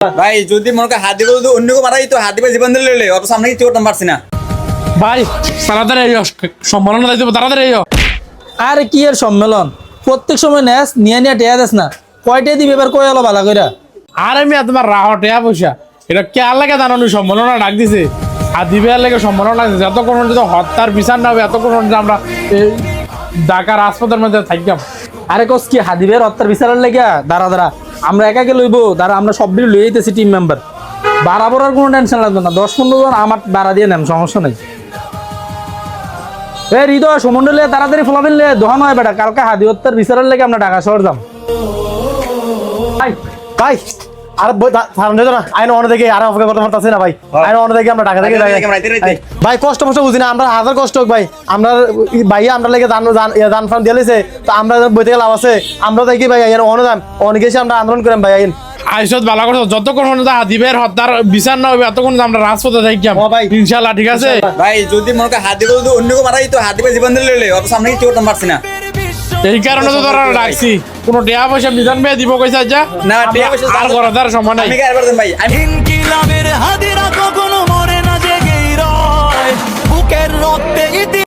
ভাই যদি মনে করেন হাত দিবে অন্য কেউ মারাই তো হাত দিবে জীবন দিলে অত সামনে কিছু করতে পারছি না ভাই তাড়াতাড়ি আইও, সম্মেলন দিতে তাড়াতাড়ি আইও। আরে কি এর সম্মেলন প্রত্যেক সময় নেস নিয়ে নিয়ে টেয়া দেস না কয়টা দিবে এবার কই আলো ভালো কইরা আরে মিয়া তোমার রাহ টেয়া পয়সা এটা কে আর লাগে জানো সম্মেলন ডাক দিছে আর দিবে আর লাগে সম্মেলন লাগছে যতক্ষণ যদি হত্যার বিচার না হবে এতক্ষণ আমরা এই ঢাকার হাসপাতালের মধ্যে থাকতাম। আরে কস কি হাদিবের হত্যার বিচারের লাগিয়া দাঁড়া দাঁড়া আমরা একাকে লইবো দাঁড়া আমরা সবটি লই আইতেছি টিম মেম্বার বাড়াবার আর কোনো টেনশন লাগবে না 10-15 জন আমার দাঁড়া দিয়ে নেন সমস্যা নাই। এ হৃদয় সমন্ডলে তাড়াতাড়ি ফলাফিল লে দোহান হয় বেটা কালকে হাদি হত্যার বিচারের লাগে আমরা ঢাকা শহর যাম। ভাই ভাই আর সামনে তো না আইন অন্য দেখে আর অপেক্ষা করতে পারতাছি না ভাই আইন অন্য দেখে আমরা ঢাকা থেকে ভাই কষ্ট মষ্ট বুঝি না আমরা হাজার কষ্ট হোক ভাই আমরা ভাই আমরা লেগে দান ফান দিয়েছে তো আমরা বইতে লাভ আছে আমরা দেখি ভাই আইন অন্য দাম অনেক এসে আমরা আন্দোলন করেন ভাই আইন আইসত ভালো করছো যতক্ষণ হাদিবের হত্যার বিচার না হবে এতক্ষণ আমরা রাজপথে থাকতাম ইনশাল্লাহ ঠিক আছে। ভাই যদি মনে করেন হাত দিবে অন্য কেউ মারাই তো হাত দিবে জীবন দিলে অত সামনে কিছু করতে পারছি না এই কারণে তো তোরা ডাকছি কোনো টেয়া পয়সা বিধান পেয়ে দিব কইছা যা না টিয়া পয়সা আর করার সময় নাই। আমি কি আর করতেন ভাই ইনকিলাবের হাদিরা কখনো মরে না জেগেই রয় বুকের রক্তে